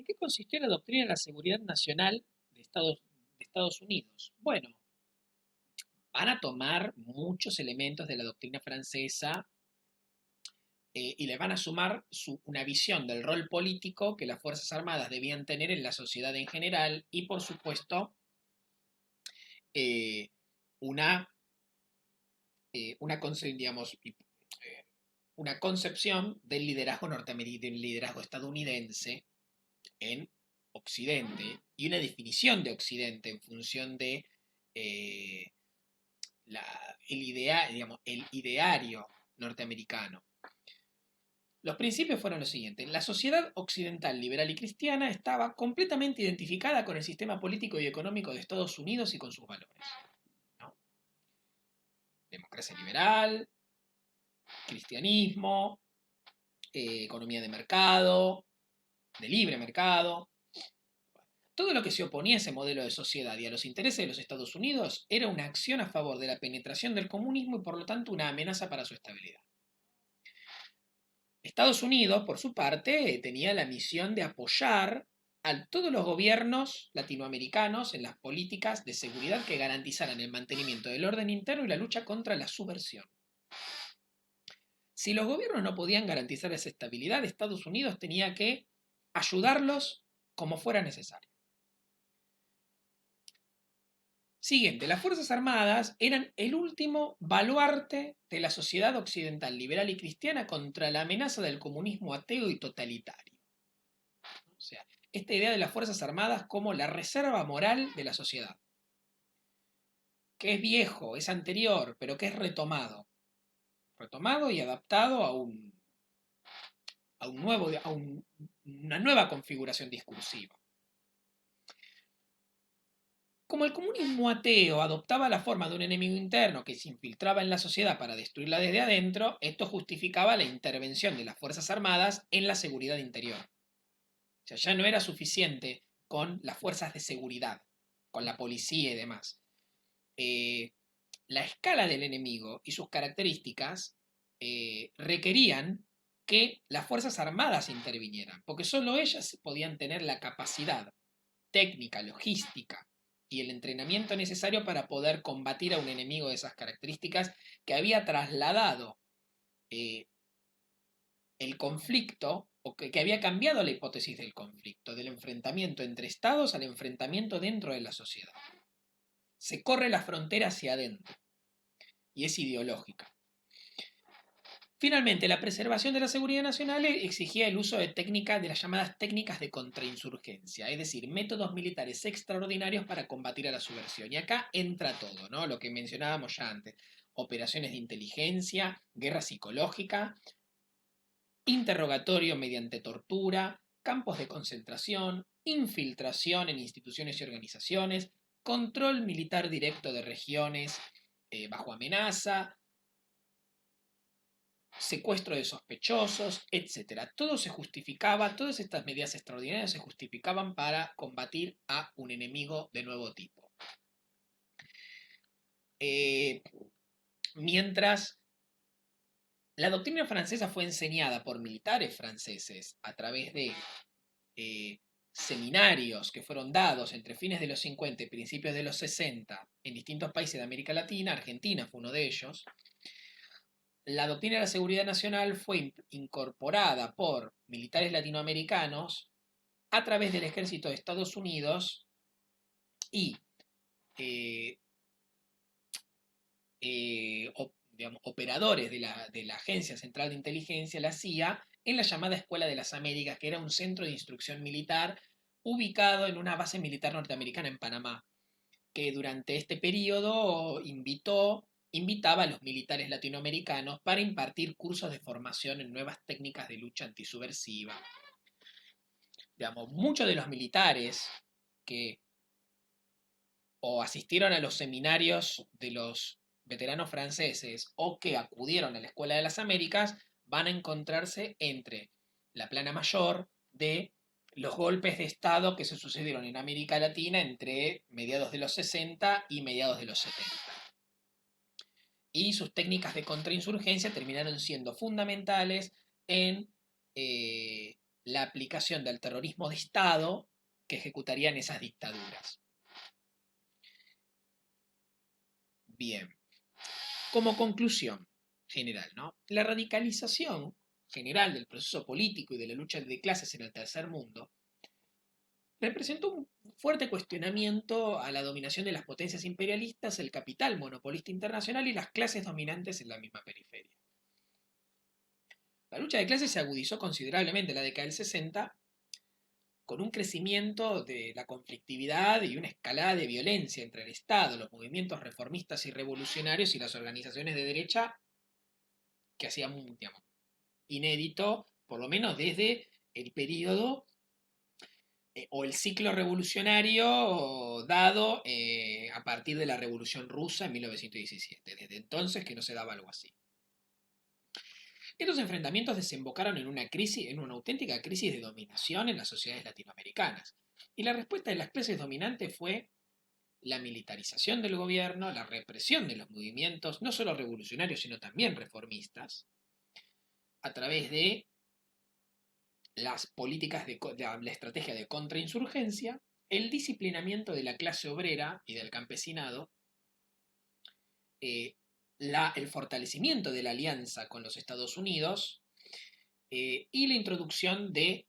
¿En qué consistió la doctrina de la seguridad nacional de Estados Unidos? Bueno, van a tomar muchos elementos de la doctrina francesa y le van a sumar una visión del rol político que las Fuerzas Armadas debían tener en la sociedad en general y, por supuesto, eh, una, digamos, una concepción del liderazgo norteamericano, del liderazgo estadounidense en Occidente y una definición de Occidente en función de eh, digamos, el ideario norteamericano. Los principios fueron los siguientes. La sociedad occidental, liberal y cristiana estaba completamente identificada con el sistema político y económico de Estados Unidos y con sus valores, ¿no? Democracia liberal, cristianismo, economía de mercado, de libre mercado. Todo lo que se oponía a ese modelo de sociedad y a los intereses de los Estados Unidos era una acción a favor de la penetración del comunismo y por lo tanto una amenaza para su estabilidad. Estados Unidos, por su parte, tenía la misión de apoyar a todos los gobiernos latinoamericanos en las políticas de seguridad que garantizaran el mantenimiento del orden interno y la lucha contra la subversión. Si los gobiernos no podían garantizar esa estabilidad, Estados Unidos tenía que ayudarlos como fuera necesario. Siguiente, las Fuerzas Armadas eran el último baluarte de la sociedad occidental liberal y cristiana contra la amenaza del comunismo ateo y totalitario. O sea, esta idea de las Fuerzas Armadas como la reserva moral de la sociedad, que es viejo, es anterior, pero que es retomado y adaptado a una nueva configuración discursiva. Como el comunismo ateo adoptaba la forma de un enemigo interno que se infiltraba en la sociedad para destruirla desde adentro, esto justificaba la intervención de las Fuerzas Armadas en la seguridad interior. O sea, ya no era suficiente con las fuerzas de seguridad, con la policía y demás. Eh, la escala del enemigo y sus características requerían que las Fuerzas Armadas intervinieran, porque solo ellas podían tener la capacidad técnica, logística y el entrenamiento necesario para poder combatir a un enemigo de esas características que había trasladado eh, el conflicto, o que había cambiado la hipótesis del conflicto, del enfrentamiento entre estados al enfrentamiento dentro de la sociedad. Se corre la frontera hacia adentro y es ideológica. Finalmente, la preservación de la seguridad nacional exigía el uso de las llamadas técnicas de contrainsurgencia, es decir, métodos militares extraordinarios para combatir a la subversión. Y acá entra todo, ¿no? Lo que mencionábamos ya antes: operaciones de inteligencia, guerra psicológica, interrogatorio mediante tortura, campos de concentración, infiltración en instituciones y organizaciones, control militar directo de regiones bajo amenaza, secuestro de sospechosos, etcétera. Todo se justificaba, todas estas medidas extraordinarias se justificaban para combatir a un enemigo de nuevo tipo. Eh, mientras la doctrina francesa fue enseñada por militares franceses a través de eh, seminarios que fueron dados entre fines de los 50 y principios de los 60 en distintos países de América Latina, Argentina fue uno de ellos. La doctrina de la seguridad nacional fue incorporada por militares latinoamericanos a través del ejército de Estados Unidos y eh, digamos, operadores de la Agencia Central de Inteligencia, la CIA, en la llamada Escuela de las Américas, que era un centro de instrucción militar ubicado en una base militar norteamericana en Panamá, que durante este periodo invitaba a los militares latinoamericanos para impartir cursos de formación en nuevas técnicas de lucha antisubversiva. Digamos, muchos de los militares que o asistieron a los seminarios de los veteranos franceses o que acudieron a la Escuela de las Américas van a encontrarse entre la plana mayor de los golpes de Estado que se sucedieron en América Latina entre mediados de los 60 y mediados de los 70. Y sus técnicas de contrainsurgencia terminaron siendo fundamentales en la aplicación del terrorismo de Estado que ejecutarían esas dictaduras. Bien, como conclusión general, ¿no? La radicalización general del proceso político y de la lucha de clases en el tercer mundo representó un fuerte cuestionamiento a la dominación de las potencias imperialistas, el capital monopolista internacional y las clases dominantes en la misma periferia. La lucha de clases se agudizó considerablemente en la década del 60, con un crecimiento de la conflictividad y una escalada de violencia entre el Estado, los movimientos reformistas y revolucionarios y las organizaciones de derecha que hacían, digamos, inédito, por lo menos desde el periodo o el ciclo revolucionario dado a partir de la Revolución Rusa en 1917. Desde entonces que no se daba algo así. Estos enfrentamientos desembocaron en una crisis, en una auténtica crisis de dominación en las sociedades latinoamericanas. Y la respuesta de las clases dominantes fue la militarización del gobierno, la represión de los movimientos, no solo revolucionarios, sino también reformistas, a través de las políticas de la estrategia de contrainsurgencia, el disciplinamiento de la clase obrera y del campesinado, eh, el fortalecimiento de la alianza con los Estados Unidos y la introducción de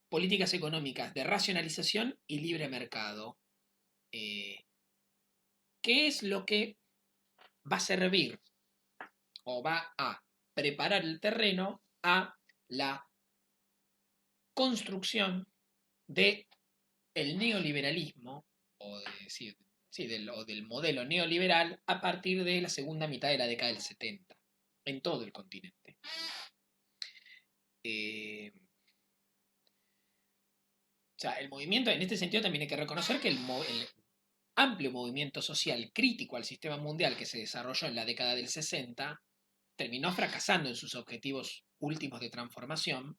políticas económicas de racionalización y libre mercado, que es lo que va a servir o va a preparar el terreno a la construcción de el neoliberalismo, o, sí, o del modelo neoliberal, a partir de la segunda mitad de la década del 70, en todo el continente. O sea, el movimiento, en este sentido también hay que reconocer que el amplio movimiento social crítico al sistema mundial que se desarrolló en la década del 60 terminó fracasando en sus objetivos últimos de transformación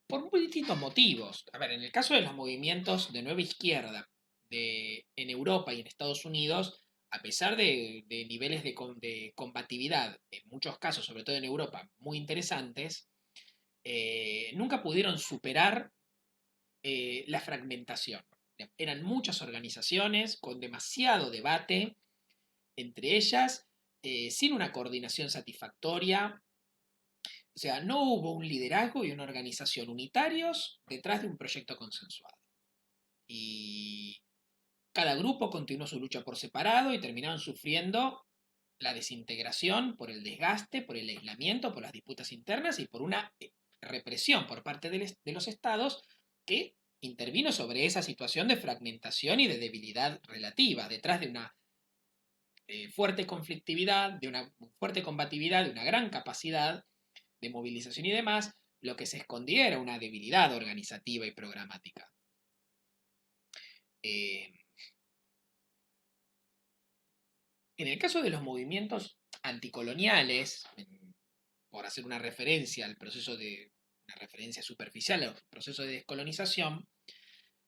por muy distintos motivos. A ver, en el caso de los movimientos de nueva izquierda en Europa y en Estados Unidos, a pesar de niveles de combatividad, en muchos casos, sobre todo en Europa, muy interesantes, nunca pudieron superar la fragmentación. Eran muchas organizaciones con demasiado debate entre ellas, sin una coordinación satisfactoria. O sea, no hubo un liderazgo y una organización unitarios detrás de un proyecto consensuado. Y cada grupo continuó su lucha por separado y terminaron sufriendo la desintegración por el desgaste, por el aislamiento, por las disputas internas y por una represión por parte de los estados que intervino sobre esa situación de fragmentación y de debilidad relativa, detrás de una fuerte conflictividad, de una fuerte combatividad, de una gran capacidad de movilización y demás, lo que se escondía era una debilidad organizativa y programática. En el caso de los movimientos anticoloniales, por hacer una referencia al proceso una referencia superficial al proceso de descolonización,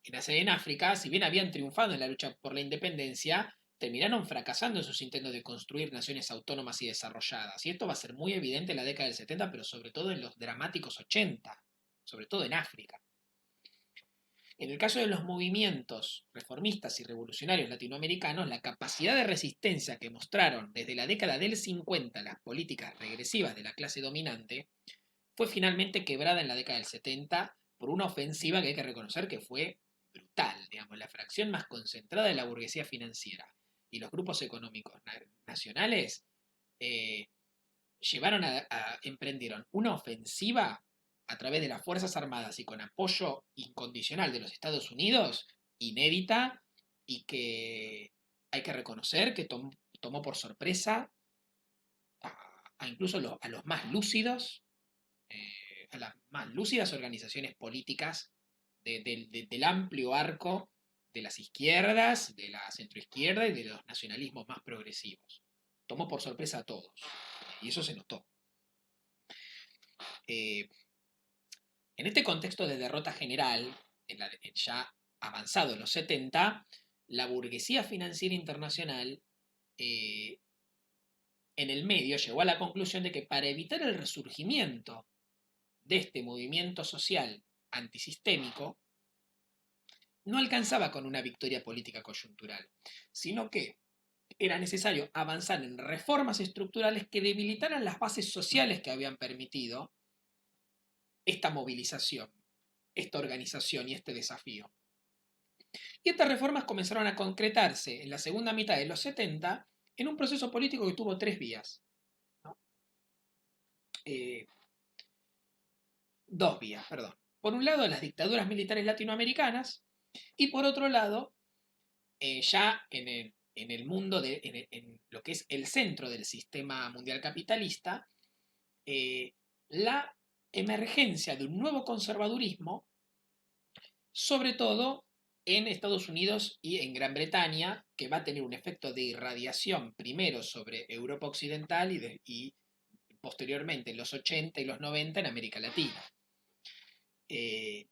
en África, si bien habían triunfado en la lucha por la independencia, terminaron fracasando en sus intentos de construir naciones autónomas y desarrolladas. Y esto va a ser muy evidente en la década del 70, pero sobre todo en los dramáticos 80, sobre todo en África. En el caso de los movimientos reformistas y revolucionarios latinoamericanos, la capacidad de resistencia que mostraron desde la década del 50 las políticas regresivas de la clase dominante fue finalmente quebrada en la década del 70 por una ofensiva que hay que reconocer que fue brutal, digamos, la fracción más concentrada de la burguesía financiera y los grupos económicos nacionales emprendieron una ofensiva a través de las Fuerzas Armadas y con apoyo incondicional de los Estados Unidos, inédita, y que hay que reconocer que tomó por sorpresa a incluso a los más lúcidos, a las más lúcidas organizaciones políticas del amplio arco de las izquierdas, de la centroizquierda y de los nacionalismos más progresivos. Tomó por sorpresa a todos, y eso se notó. En este contexto de derrota general, ya avanzado en los 70, la burguesía financiera internacional en el medio llegó a la conclusión de que para evitar el resurgimiento de este movimiento social antisistémico no alcanzaba con una victoria política coyuntural, sino que era necesario avanzar en reformas estructurales que debilitaran las bases sociales que habían permitido esta movilización, esta organización y este desafío. Y estas reformas comenzaron a concretarse en la segunda mitad de los 70 en un proceso político que tuvo tres vías, ¿no? Eh, Dos vías, perdón. Por un lado, las dictaduras militares latinoamericanas y por otro lado, ya en el mundo, en lo que es el centro del sistema mundial capitalista, la emergencia de un nuevo conservadurismo, sobre todo en Estados Unidos y en Gran Bretaña, que va a tener un efecto de irradiación primero sobre Europa Occidental y posteriormente en los 80 y los 90 en América Latina. Eh,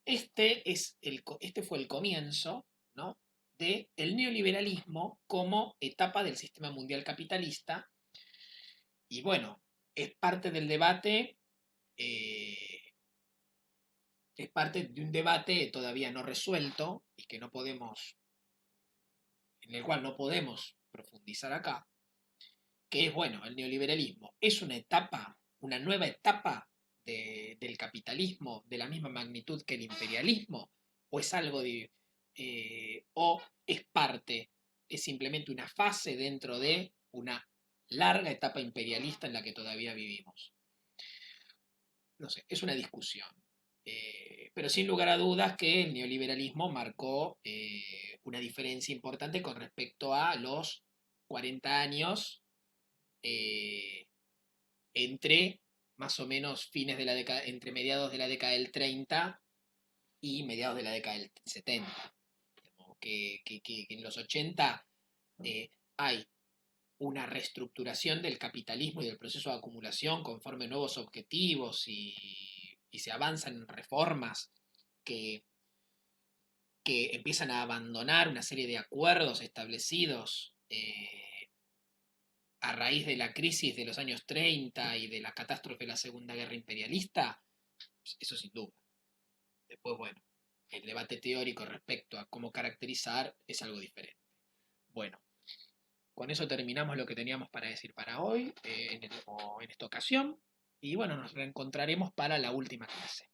este fue el comienzo, ¿no?, del neoliberalismo como etapa del sistema mundial capitalista. Y bueno, es parte del debate, es parte de un debate todavía no resuelto y que no podemos, en el cual no podemos profundizar acá, que es, bueno, el neoliberalismo es una etapa, una nueva etapa del capitalismo de la misma magnitud que el imperialismo, o es algo de, o es parte, es simplemente una fase dentro de una larga etapa imperialista en la que todavía vivimos. No sé, es una discusión. Pero sin lugar a dudas que el neoliberalismo marcó una diferencia importante con respecto a los 40 años eh, entre más o menos fines de la década, entre mediados de la década del 30 y mediados de la década del 70. Que en los 80 hay una reestructuración del capitalismo y del proceso de acumulación conforme nuevos objetivos y se avanzan en reformas que, que empiezan a abandonar una serie de acuerdos establecidos a raíz de la crisis de los años 30 y de la catástrofe de la Segunda Guerra Imperialista, eso sin duda. Después, bueno, el debate teórico respecto a cómo caracterizar es algo diferente. Bueno, con eso terminamos lo que teníamos para decir para hoy, en esta ocasión, y bueno, nos reencontraremos para la última clase.